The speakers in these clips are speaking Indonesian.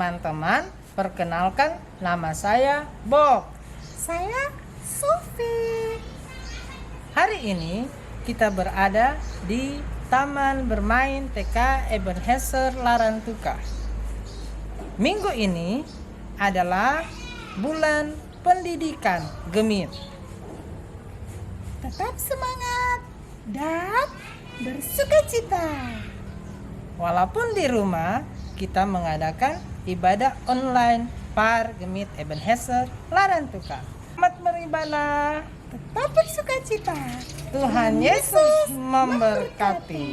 teman-teman, perkenalkan nama saya Bob. Saya Sophie. Hari ini kita berada di Taman Bermain TK Ebenezer Larantuka. Minggu ini adalah bulan pendidikan Gemit. Tetap semangat dan bersukacita. Walaupun di rumah kita mengadakan ibadah online Par Gemit Ebenezer Larantuka. Selamat beribadah. Tetap bersukacita. Tuhan Yesus memberkati.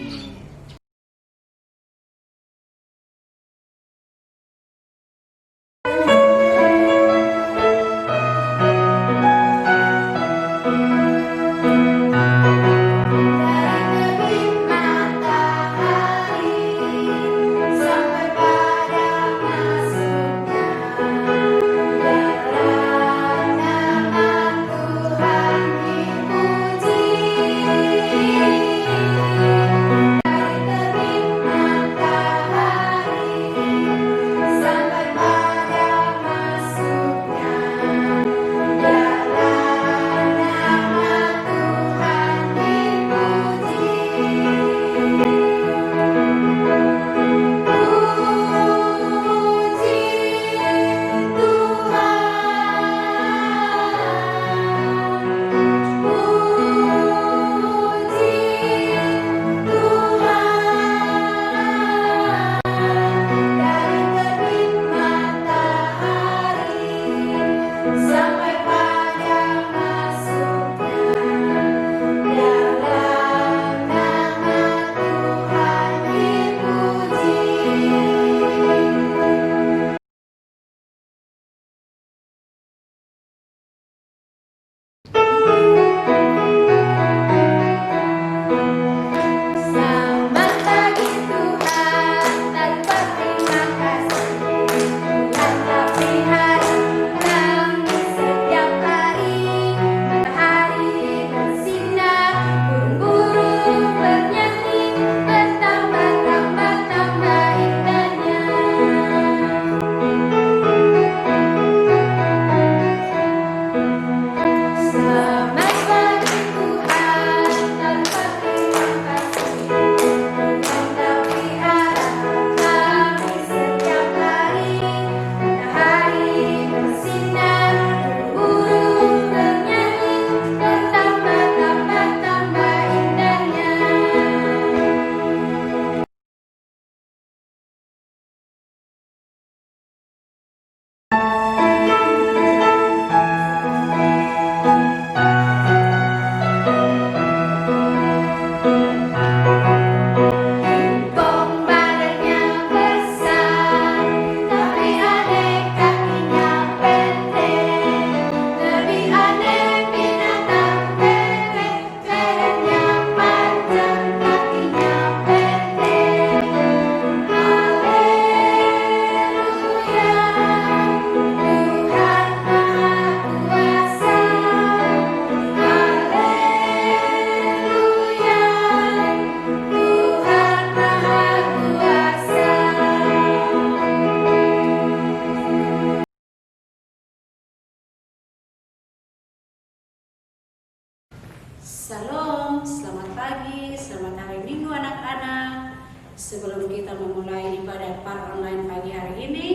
Salam, selamat pagi, selamat hari Minggu anak-anak. Sebelum kita memulai ibadah Par online pagi hari ini,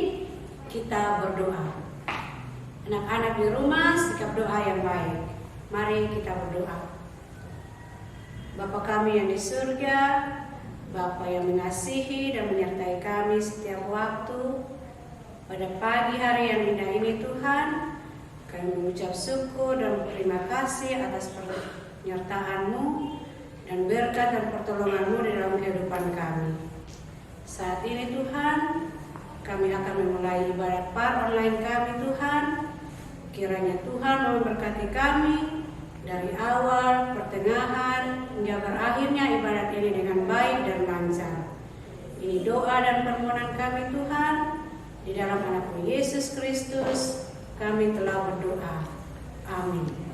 kita berdoa. Anak-anak di rumah, sikap doa yang baik. Mari kita berdoa. Bapa kami yang di surga, Bapa yang mengasihi dan menyertai kami setiap waktu, pada pagi hari yang indah ini Tuhan, kami mengucap syukur dan berterima kasih atas penyertaan-Mu dan berkat dan pertolongan-Mu di dalam kehidupan kami. Saat ini Tuhan, kami akan memulai ibadah Par online kami Tuhan. Kiranya Tuhan memberkati kami dari awal, pertengahan, hingga berakhirnya ibadat ini dengan baik dan lancar. Ini doa dan permohonan kami Tuhan, di dalam anak-Mu Yesus Kristus kami telah berdoa. Amin.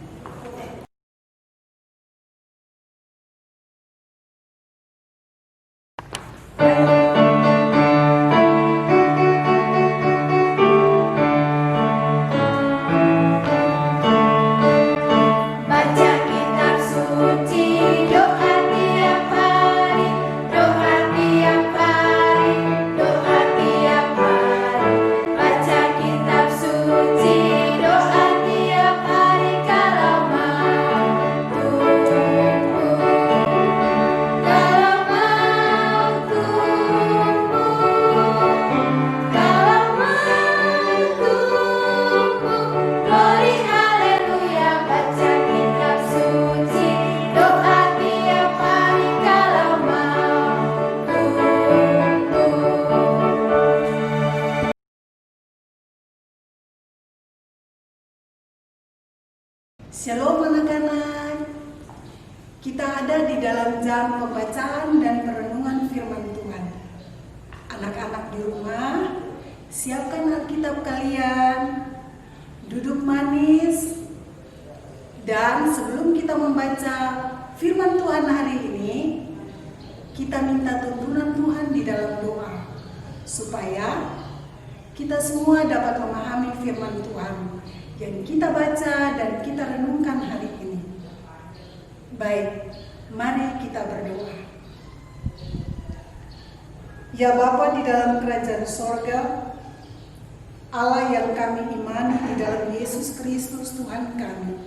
Shalom anak-anak. Kita ada di dalam jam pembacaan dan perenungan firman Tuhan. Anak-anak di rumah, siapkan Alkitab kalian, duduk manis, dan sebelum kita membaca firman Tuhan hari ini, kita minta tuntunan Tuhan di dalam doa, supaya kita semua dapat memahami firman Tuhan yang kita baca dan kita renungkan hari ini. Baik, mari kita berdoa. Ya Bapa di dalam kerajaan sorga, Allah yang kami imani di dalam Yesus Kristus Tuhan kami.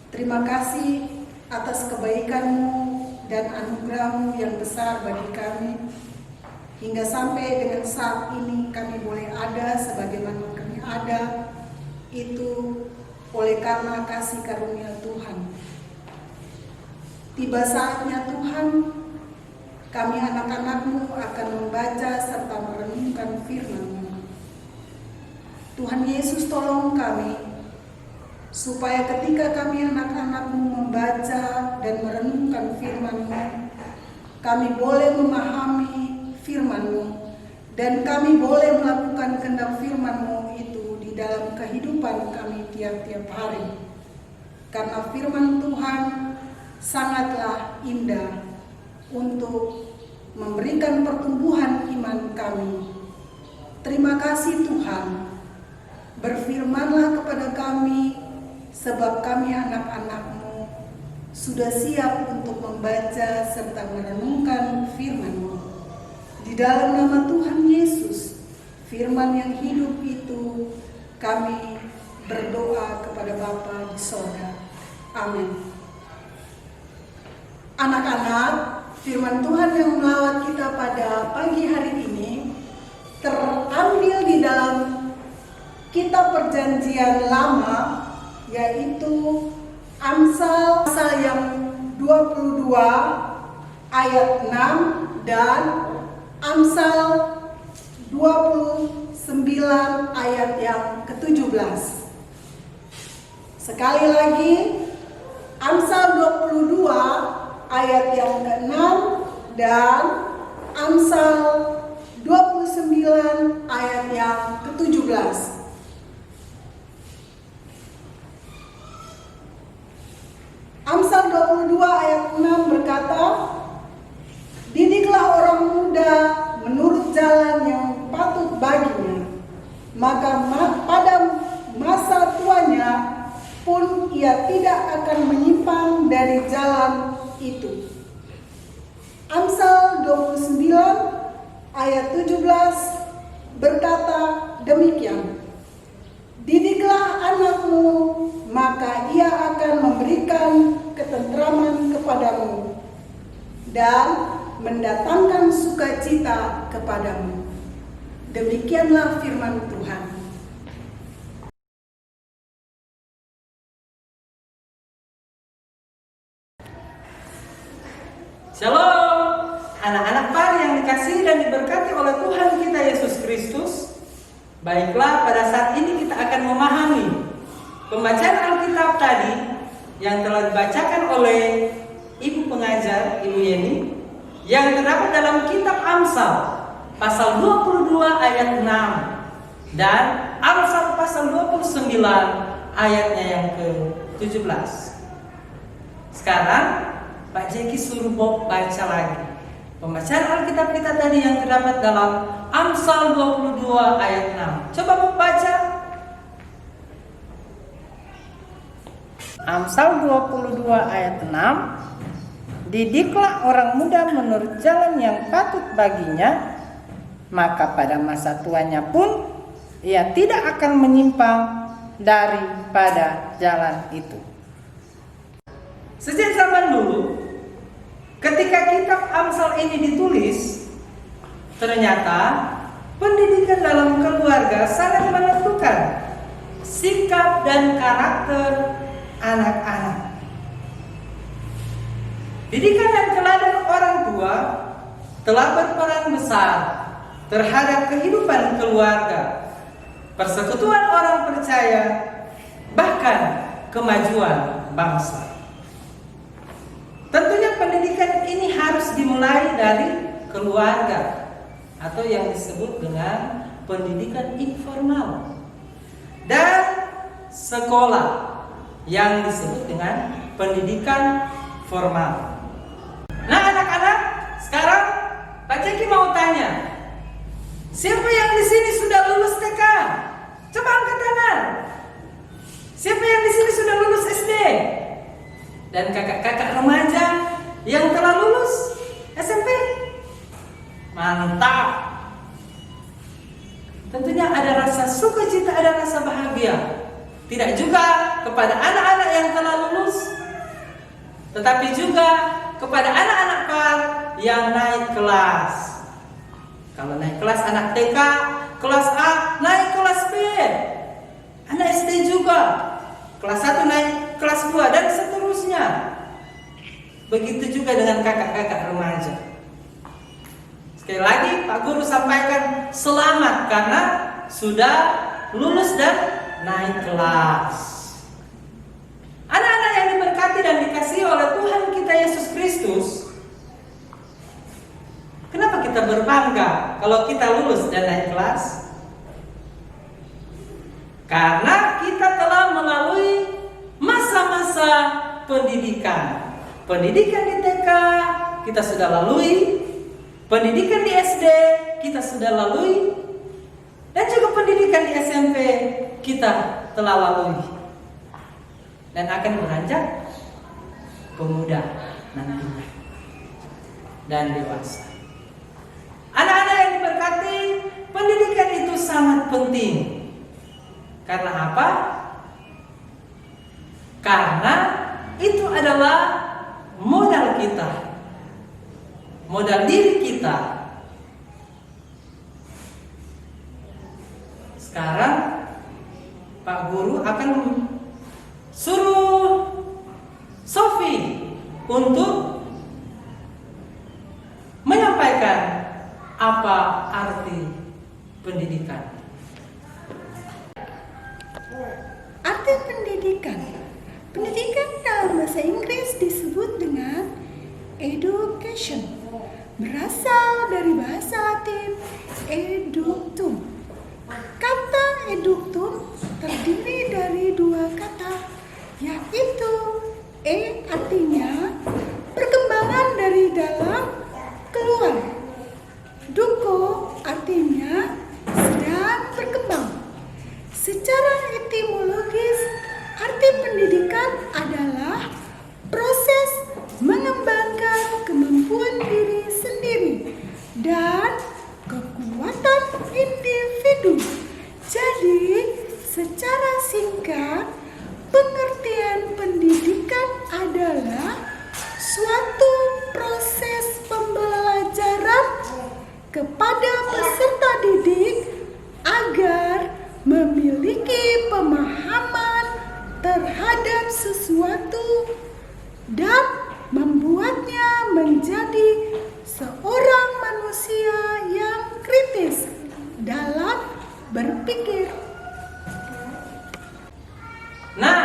Terima kasih atas kebaikan-Mu dan anugerah-Mu yang besar bagi kami. Hingga sampai dengan saat ini kami boleh ada sebagaimana kami ada, itu oleh karena kasih karunia Tuhan. Tiba saatnya Tuhan, kami anak-anak-Mu akan membaca serta merenungkan firman-Mu. Tuhan Yesus tolong kami, supaya ketika kami anak-anak-Mu membaca dan merenungkan firman-Mu, kami boleh memahami firman-Mu, dan kami boleh melakukan kehendak firman-Mu itu di dalam kehidupan kami tiap-tiap hari. Karena firman Tuhan sangatlah indah untuk memberikan pertumbuhan iman kami. Terima kasih Tuhan. Berfirmanlah kepada kami, sebab kami anak-anak-Mu sudah siap untuk membaca serta merenungkan firman-Mu. Di dalam nama Tuhan Yesus, firman yang hidup itu, kami berdoa kepada Bapa di sorga. Amin. Anak-anak, firman Tuhan yang melawat kita pada pagi hari ini terambil di dalam kitab Perjanjian Lama, yaitu Amsal pasal yang 22 ayat 6 dan Amsal 29 ayat yang ke-17. Sekali lagi, Amsal 22 ayat yang ke-6 dan Amsal 29 ayat yang ke-17. Amsal 22 ayat 6 berkata, "Didiklah orang muda menurut jalan yang patut baginya, maka pada masa tuanya pun ia tidak akan menyimpang dari jalan itu." Amsal 29 ayat 17 berkata demikian, "Didiklah anakmu, maka ia akan memberikan ketentraman kepadamu dan mendatangkan sukacita kepadamu." Demikianlah firman Tuhan. Shalom, anak-anak Par yang dikasihi dan diberkati oleh Tuhan kita Yesus Kristus. Baiklah, pada saat ini kita akan memahami pembacaan Alkitab tadi yang telah dibacakan oleh Ibu pengajar, Ibu Yeni, yang terdapat dalam kitab Amsal pasal 22 ayat 6 dan Amsal pasal 29 ayatnya yang ke-17. Sekarang Pak Jeki suruh Bob baca lagi pembacaan Alkitab kita tadi yang terdapat dalam Amsal 22 ayat 6. Coba Bob baca. Amsal 22 ayat 6. "Didiklah orang muda menurut jalan yang patut baginya, maka pada masa tuanya pun ia tidak akan menyimpang daripada jalan itu." Sejak zaman dulu, ketika kitab Amsal ini ditulis, ternyata pendidikan dalam keluarga sangat menentukan sikap dan karakter anak-anak. Didikan dan teladan orang tua telah berperan besar terhadap kehidupan keluarga, persekutuan orang percaya, bahkan kemajuan bangsa. Tentunya pendidikan ini harus dimulai dari keluarga atau yang disebut dengan pendidikan informal, dan sekolah yang disebut dengan pendidikan formal. Nah anak-anak, sekarang Pak Jeki mau tanya, siapa yang di sini sudah lulus TK? Coba angkat tangan. Siapa yang di sini sudah lulus SD? Dan kakak-kakak remaja yang telah lulus SMP? Mantap. Tentunya ada rasa sukacita, ada rasa bahagia. Tidak juga kepada anak-anak yang telah lulus, tetapi juga kepada anak-anak PAR yang naik kelas. Kalau naik kelas anak TK, kelas A naik kelas B, anak SD juga, kelas 1 naik kelas 2 dan seterusnya. Begitu juga dengan kakak-kakak remaja. Sekali lagi Pak Guru sampaikan selamat karena sudah lulus dan naik kelas. Anak-anak yang diberkati dan dikasihi oleh Tuhan kita Yesus Kristus, kenapa kita berbangga kalau kita lulus dan naik kelas? Karena kita telah melalui masa-masa pendidikan. Pendidikan di TK kita sudah lalui, pendidikan di SD kita sudah lalui, dan juga pendidikan di SMP kita telah lalui, dan akan beranjak pemuda nantinya dan dewasa. Anak-anak yang diberkati, pendidikan itu sangat penting. Karena apa? Karena itu adalah modal kita, modal diri kita. Sekarang Pak Guru akan suruh Sofi untuk menyampaikan apa arti pendidikan. Arti pendidikan. Pendidikan dalam bahasa Inggris disebut dengan education. Berasal dari bahasa Latin eductum. Kata eductum terdiri dari dua kata, yaitu artinya perkembangan dari dalam keluar. Duco artinya sedang berkembang. Secara etimologis, arti pendidikan adalah proses mengembangkan kemampuan diri sendiri dan kekuatan individu. Jadi, secara singkat, pengertian pendidikan adalah suatu proses pembelajaran kepada peserta didik agar memiliki pemahaman terhadap sesuatu dan membuatnya menjadi seorang manusia yang kritis dalam berpikir. Nah,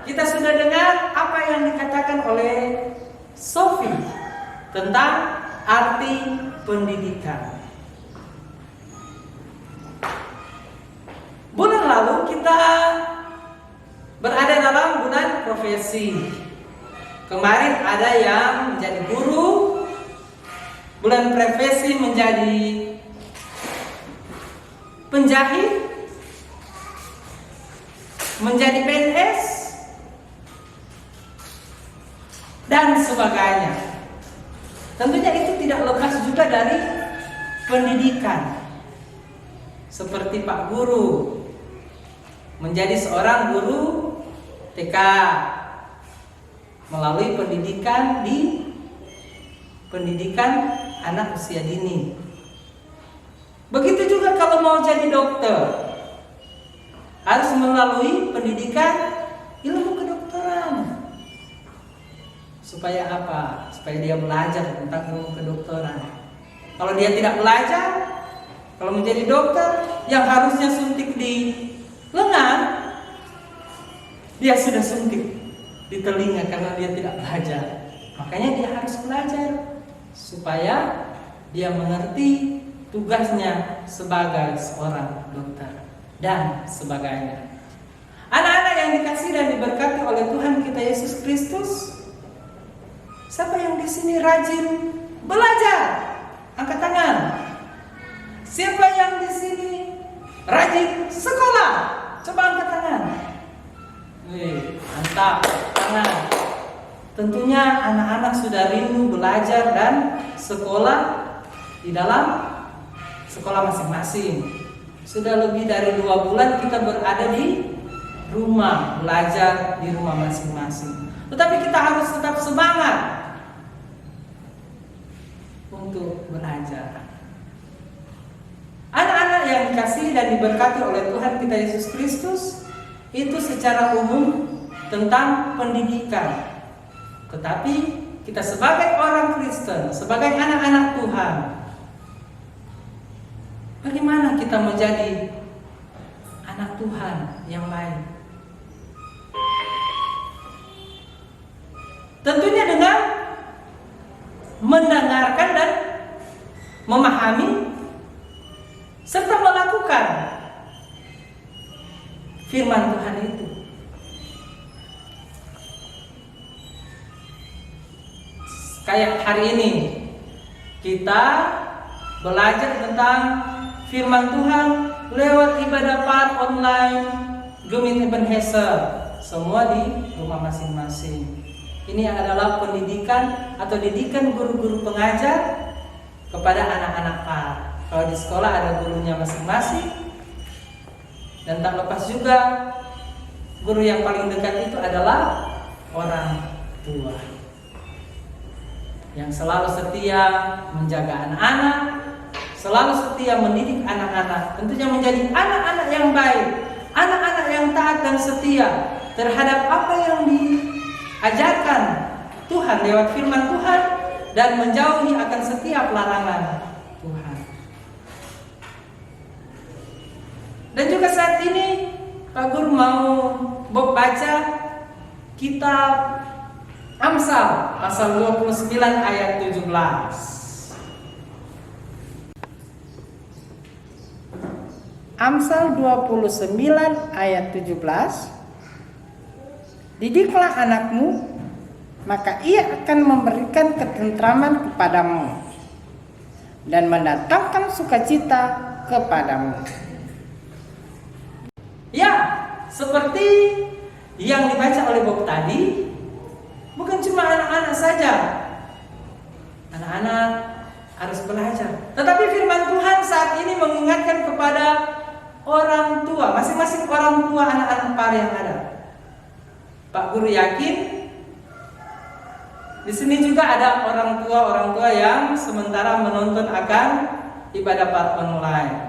kita sudah dengar apa yang dikatakan oleh Sofi tentang arti pendidikan. Bulan lalu kita berada dalam bulan profesi. Kemarin ada yang menjadi guru, bulan profesi menjadi penjahit, menjadi PNS, dan sebagainya. Tentunya itu tidak lepas juga dari pendidikan. Seperti Pak Guru menjadi seorang guru TK melalui pendidikan di pendidikan anak usia dini. Begitu juga kalau mau jadi dokter, harus melalui pendidikan ilmu kedokteran. Supaya apa? Supaya dia belajar tentang ilmu kedokteran. Kalau dia tidak belajar, kalau menjadi dokter yang harusnya suntik di lengan, Dia sudah suntik di telinga karena dia tidak belajar. Makanya dia harus belajar supaya dia mengerti tugasnya sebagai seorang dokter dan sebagainya. Anak-anak yang dikasihi dan diberkati oleh Tuhan kita Yesus Kristus, siapa yang di sini rajin belajar? Angkat tangan. Siapa yang di sini rajin sekolah? Coba angkat tangan. Mantap, tangan. Tentunya anak-anak sudah rindu belajar dan sekolah di dalam sekolah masing-masing. Sudah lebih dari 2 bulan kita berada di rumah, belajar di rumah masing-masing. Tetapi kita harus tetap semangat untuk belajar. Anak-anak yang dikasihi dan diberkati oleh Tuhan kita Yesus Kristus, itu secara umum tentang pendidikan. Tetapi kita sebagai orang Kristen, sebagai anak-anak Tuhan, bagaimana kita menjadi anak Tuhan yang baik? Tentunya dengan mendengarkan dan memahami serta melakukan firman Tuhan itu. Kayak hari ini kita belajar tentang firman Tuhan lewat ibadah part online Gemit Ebenezer, semua di rumah masing-masing. Ini adalah pendidikan atau didikan guru-guru pengajar kepada anak-anak PAR. Kalau di sekolah ada gurunya masing-masing, dan tak lepas juga guru yang paling dekat itu adalah orang tua yang selalu setia menjaga anak-anak, selalu setia mendidik anak-anak. Tentunya menjadi anak-anak yang baik, anak-anak yang taat dan setia terhadap apa yang diajarkan Tuhan lewat firman Tuhan, dan menjauhi akan setiap larangan Tuhan. Dan juga saat ini Pak Guru mau baca kitab Amsal pasal 29 ayat 17. Amsal 29 ayat 17. Didiklah anakmu, maka ia akan memberikan ketentraman kepadamu dan mendatangkan sukacita kepadamu. Ya, seperti yang dibaca oleh Bob tadi, bukan cuma anak-anak saja. Anak-anak harus belajar. Tetapi firman Tuhan saat ini mengingatkan kepada orang tua, masing-masing orang tua anak-anak PAR yang ada. Pak Guru yakin di sini juga ada orang tua yang sementara menonton akan ibadah PAR online.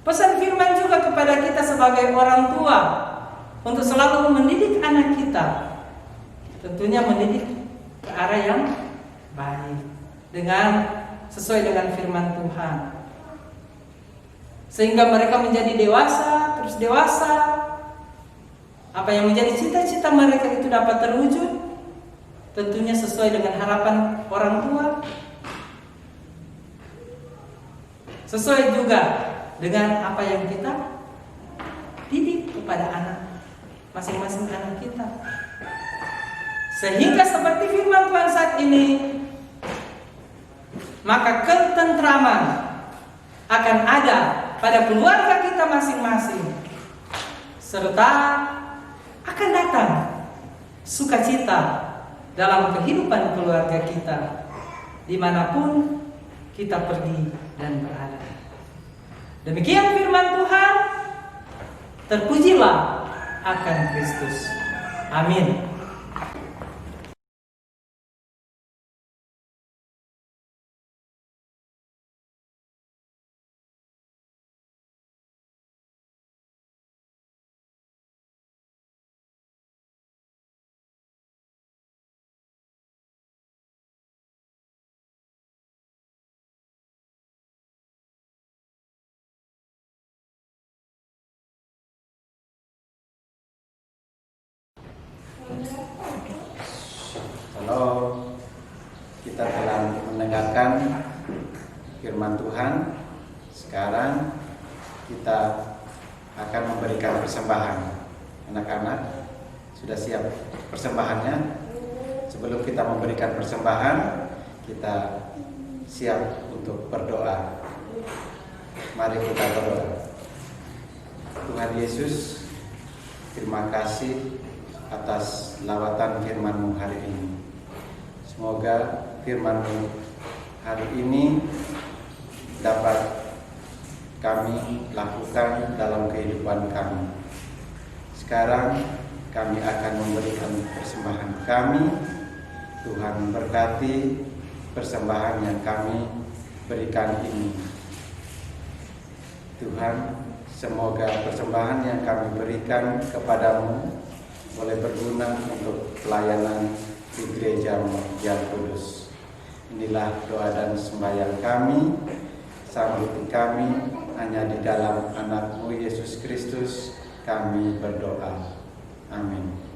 Pesan firman juga kepada kita sebagai orang tua untuk selalu mendidik anak kita. Tentunya mendidik ke arah yang baik, sesuai dengan firman Tuhan, sehingga mereka menjadi dewasa, terus dewasa. Apa yang menjadi cita-cita mereka itu dapat terwujud, tentunya sesuai dengan harapan orang tua, sesuai juga dengan apa yang kita didik kepada anak, masing-masing anak kita. Sehingga seperti firman Tuhan saat ini, maka ketentraman akan ada pada keluarga kita masing-masing, serta akan datang sukacita dalam kehidupan keluarga kita dimanapun kita pergi dan berada. Demikian firman Tuhan. Terpujilah akan Kristus. Amin. Kalau kita telah mendengarkan firman Tuhan, sekarang kita akan memberikan persembahan. Anak-anak sudah siap persembahannya? Sebelum kita memberikan persembahan, kita siap untuk berdoa. Mari kita berdoa. Tuhan Yesus, terima kasih atas lawatan firman-Mu hari ini. Semoga firman-Mu hari ini dapat kami lakukan dalam kehidupan kami. Sekarang kami akan memberikan persembahan kami. Tuhan berkati persembahan yang kami berikan ini. Tuhan, semoga persembahan yang kami berikan kepadamu boleh berguna untuk pelayanan di gereja-Mu yang kudus. Inilah doa dan sembahyang kami, sanggupi kami, hanya di dalam anak-Mu Yesus Kristus kami berdoa. Amin.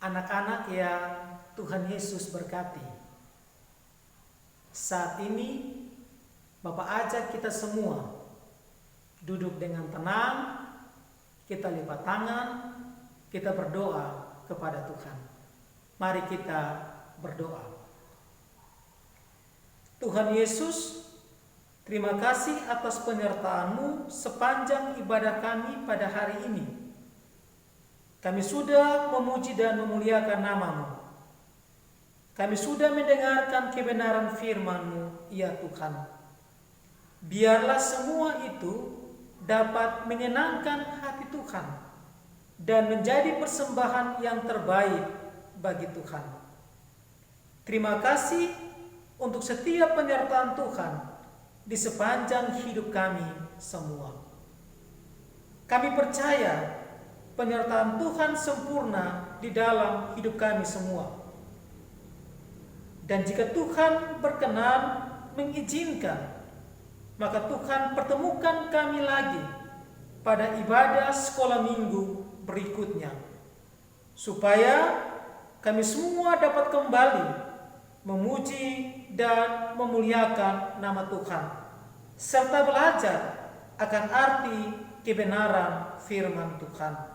Anak-anak yang Tuhan Yesus berkati, saat ini Bapak ajak kita semua duduk dengan tenang, kita lipat tangan, kita berdoa kepada Tuhan. Mari kita berdoa. Tuhan Yesus, terima kasih atas penyertaan-Mu sepanjang ibadah kami pada hari ini. Kami sudah memuji dan memuliakan nama-Mu. Kami sudah mendengarkan kebenaran firman-Mu, ya Tuhan. Biarlah semua itu dapat menyenangkan hati Tuhan dan menjadi persembahan yang terbaik bagi Tuhan. Terima kasih untuk setiap penyertaan Tuhan di sepanjang hidup kami semua. Kami percaya penyertaan Tuhan sempurna di dalam hidup kami semua. Dan jika Tuhan berkenan mengizinkan, maka Tuhan pertemukan kami lagi pada ibadah sekolah minggu berikutnya, supaya kami semua dapat kembali memuji dan memuliakan nama Tuhan, serta belajar akan arti kebenaran firman Tuhan.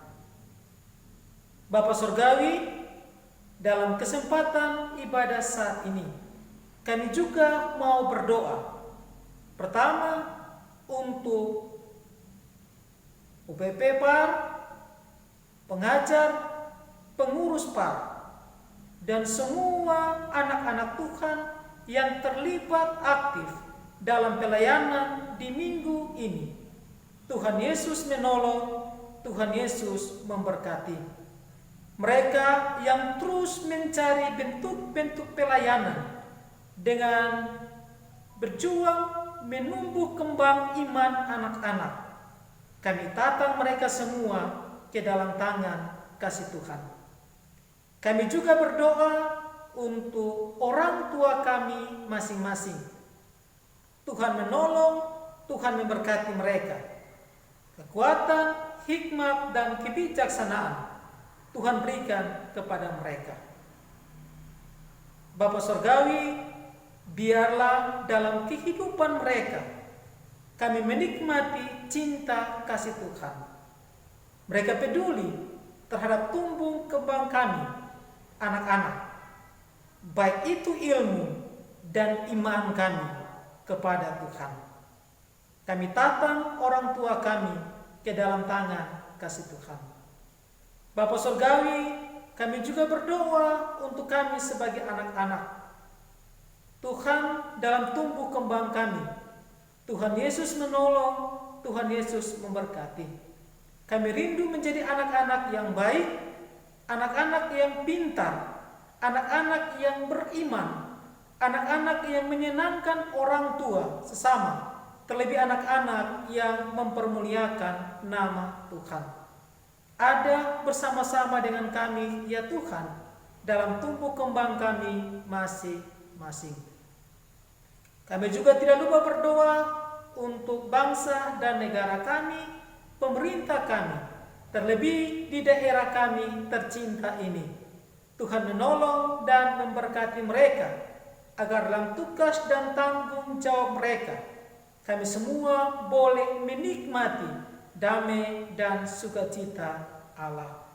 Bapa Surgawi, dalam kesempatan ibadah saat ini, kami juga mau berdoa. Pertama, untuk UPP PAR, pengajar, pengurus PAR, dan semua anak-anak Tuhan yang terlibat aktif dalam pelayanan di minggu ini. Tuhan Yesus menolong, Tuhan Yesus memberkati. Mereka yang terus mencari bentuk-bentuk pelayanan dengan berjuang menumbuh kembang iman anak-anak. Kami tatang mereka semua ke dalam tangan kasih Tuhan. Kami juga berdoa untuk orang tua kami masing-masing. Tuhan menolong, Tuhan memberkati mereka. Kekuatan, hikmat, dan kebijaksanaan Tuhan berikan kepada mereka. Bapa Surgawi, biarlah dalam kehidupan mereka kami menikmati cinta kasih Tuhan. Mereka peduli terhadap tumbuh kembang kami, anak-anak, baik itu ilmu dan iman kami kepada Tuhan. Kami tatang orang tua kami ke dalam tangan kasih Tuhan. Bapa Surgawi, kami juga berdoa untuk kami sebagai anak-anak. Tuhan dalam tumbuh kembang kami, Tuhan Yesus menolong, Tuhan Yesus memberkati. Kami rindu menjadi anak-anak yang baik, anak-anak yang pintar, anak-anak yang beriman, anak-anak yang menyenangkan orang tua sesama, terlebih anak-anak yang mempermuliakan nama Tuhan. Ada bersama-sama dengan kami, ya Tuhan, dalam tumbuh kembang kami masing-masing. Kami juga tidak lupa berdoa untuk bangsa dan negara kami, pemerintah kami, terlebih di daerah kami tercinta ini. Tuhan menolong dan memberkati mereka, agar dalam tugas dan tanggung jawab mereka, kami semua boleh menikmati damai dan sukacita Allah.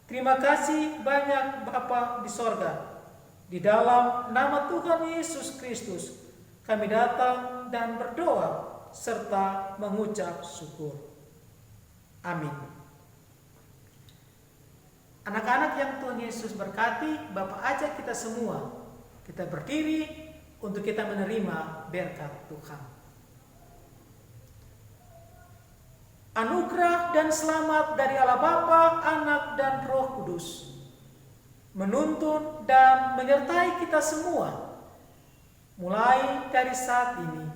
Terima kasih banyak Bapa di sorga. Di dalam nama Tuhan Yesus Kristus kami datang dan berdoa serta mengucap syukur. Amin. Anak-anak yang Tuhan Yesus berkati, Bapa ajak kita semua, kita berdiri untuk kita menerima berkat Tuhan. Anugerah dan selamat dari Allah Bapa, Anak, dan Roh Kudus menuntun dan menyertai kita semua, mulai dari saat ini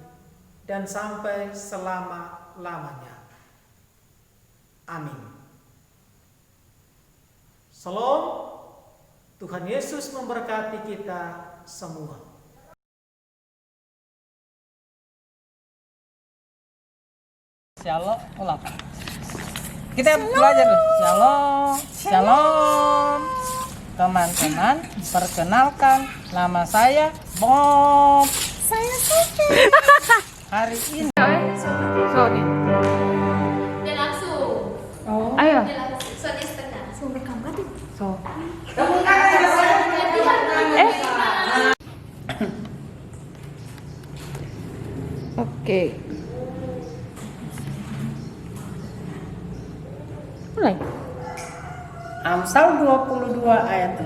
dan sampai selama-lamanya. Amin. Shalom. Tuhan Yesus memberkati kita semua. Shalom, ulang. Kita belajar dulu. Shalom, shalom. Teman-teman, perkenalkan nama saya Bob. Saya Sofi. Hari ini Sorry. Dia langsung. Oh. Ayo. Dia langsung. So dia setengah. Sumber kamu tuh. So. Oke. Mulai. Amsal 22 ayat